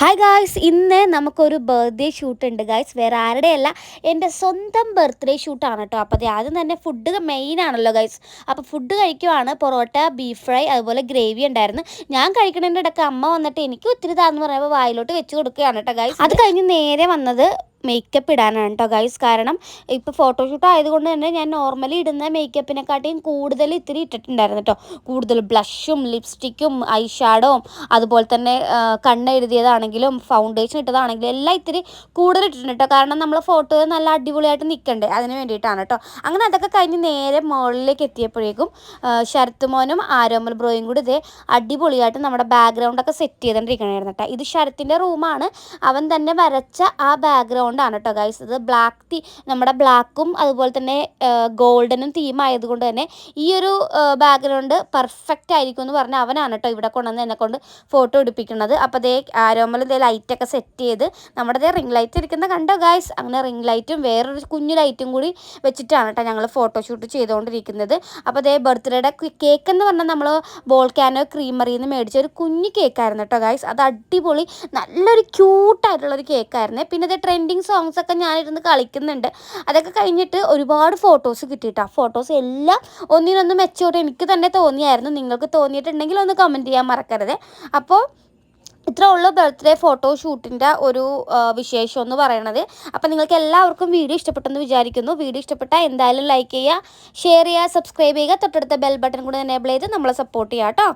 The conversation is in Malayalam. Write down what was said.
ഹായ് ഗായ്സ്, ഇന്ന് നമുക്കൊരു ബർത്ത്ഡേ ഷൂട്ട് ഉണ്ട് ഗായ്സ്. വേറെ ആരുടെയല്ല, എൻ്റെ സ്വന്തം ബർത്ത്ഡേ ഷൂട്ടാണ് കേട്ടോ. അപ്പോൾ അത് ആദ്യം തന്നെ ഫുഡ് മെയിൻ ആണല്ലോ ഗായ്സ്. അപ്പോൾ ഫുഡ് കഴിക്കുവാണ്. പൊറോട്ട, ബീഫ് ഫ്രൈ, അതുപോലെ ഗ്രേവി ഉണ്ടായിരുന്നു. ഞാൻ കഴിക്കണതിൻ്റെ ഇടയ്ക്ക് അമ്മ വന്നിട്ട് എനിക്ക് ഒത്തിരി താന്ന് പറയുമ്പോൾ വായിലോട്ട് വെച്ച് കൊടുക്കുകയാണ് കേട്ടോ ഗായ്സ്. അത് കഴിഞ്ഞ് നേരെ വന്നത് മേക്കപ്പ് ഇടാനാണ് കേട്ടോ ഗൈസ്. കാരണം ഇപ്പോൾ ഫോട്ടോഷൂട്ട് ആയതുകൊണ്ട് തന്നെ ഞാൻ നോർമലി ഇടുന്ന മേക്കപ്പിനെക്കാട്ടിയും കൂടുതൽ ഇത്തിരി ഇട്ടിട്ടുണ്ടായിരുന്നു കേട്ടോ. കൂടുതൽ ബ്ലഷും ലിപ്സ്റ്റിക്കും ഐ ഷാഡോവും അതുപോലെ തന്നെ കണ്ണെഴുതിയതാണെങ്കിലും ഫൗണ്ടേഷൻ ഇട്ടതാണെങ്കിലും എല്ലാം ഇത്തിരി കൂടുതൽ ഇട്ടിട്ടുണ്ട് കേട്ടോ. കാരണം നമ്മൾ ഫോട്ടോ നല്ല അടിപൊളിയായിട്ട് നിൽക്കണ്ടേ, അതിന് വേണ്ടിയിട്ടാണ് കേട്ടോ. അങ്ങനെ അതൊക്കെ കഴിഞ്ഞ് നേരെ മുകളിലേക്ക് എത്തിയപ്പോഴേക്കും ശരത്ത് മോനും ആരോമൽ ബ്രോയും കൂടി ഇതേ അടിപൊളിയായിട്ട് നമ്മുടെ ബാക്ക്ഗ്രൗണ്ടൊക്കെ സെറ്റ് ചെയ്തുകൊണ്ടിരിക്കണമായിരുന്നു കേട്ടോ. ഇത് ശരത്തിൻ്റെ റൂമാണ്. അവൻ തന്നെ വരച്ച ആ ബാക്ക്ഗ്രൗണ്ട് ആണ് കേട്ടോ ഗൈസ്. ഇത് നമ്മുടെ ബ്ലാക്കും അതുപോലെ തന്നെ ഗോൾഡനും തീം ആയതുകൊണ്ട് തന്നെ ഈ ഒരു ബാക്ക്ഗ്രൗണ്ട് പെർഫെക്റ്റ് ആയിരിക്കും എന്ന് പറഞ്ഞാൽ അവനാണ് കേട്ടോ ഇവിടെ കൊണ്ടുവന്ന് എന്നെ കൊണ്ട് ഫോട്ടോ എടുപ്പിക്കുന്നത്. അപ്പോൾ അതേ ആരോമൽ ഇതേ ലൈറ്റൊക്കെ സെറ്റ് ചെയ്ത് നമ്മുടെ അതേ റിംഗ് ലൈറ്റ് ഇരിക്കുന്ന കണ്ടോ ഗൈസ്. അങ്ങനെ റിംഗ് ലൈറ്റും വേറൊരു കുഞ്ഞു ലൈറ്റും കൂടി വെച്ചിട്ടാണ് കേട്ടോ ഞങ്ങൾ ഫോട്ടോഷൂട്ട് ചെയ്തുകൊണ്ടിരിക്കുന്നത്. അപ്പോൾ അതേ ബർത്ത്ഡേയുടെ കേക്ക് എന്ന് പറഞ്ഞാൽ നമ്മൾ വോൾക്കാനോ ക്രീമറിയിൽ നിന്ന് മേടിച്ച ഒരു കുഞ്ഞു കേക്കായിരുന്നു കേട്ടോ ഗൈസ്. അത് അടിപൊളി നല്ലൊരു ക്യൂട്ടായിട്ടുള്ളൊരു കേക്കായിരുന്നു. പിന്നെ അതേ ട്രെൻഡിങ് സോങ്സൊക്കെ ഞാനിരുന്ന് കളിക്കുന്നുണ്ട്. അതൊക്കെ കഴിഞ്ഞിട്ട് ഒരുപാട് ഫോട്ടോസ് കിട്ടിയിട്ടാ. ഫോട്ടോസ് എല്ലാം ഒന്നിനൊന്ന് മെച്ചോട്ട് എനിക്ക് തന്നെ തോന്നിയായിരുന്നു. നിങ്ങൾക്ക് തോന്നിയിട്ടുണ്ടെങ്കിൽ ഒന്ന് കമൻറ്റ് ചെയ്യാൻ മറക്കരുത്. അപ്പോൾ ഇത്ര ഉള്ളൂ ബർത്ത്ഡേ ഫോട്ടോഷൂട്ടിൻ്റെ ഒരു വിശേഷം എന്ന് പറയണത്. അപ്പോൾ നിങ്ങൾക്ക് എല്ലാവർക്കും വീഡിയോ ഇഷ്ടപ്പെട്ടെന്ന് വിചാരിക്കുന്നു. വീഡിയോ ഇഷ്ടപ്പെട്ടാൽ എന്തായാലും ലൈക്ക് ചെയ്യുക, ഷെയർ ചെയ്യുക, സബ്സ്ക്രൈബ് ചെയ്യുക, തൊട്ടടുത്ത ബെൽ ബട്ടൺ കൂടെ എനേബിൾ ചെയ്ത് നമ്മളെ സപ്പോർട്ട് ചെയ്യുക കേട്ടോ.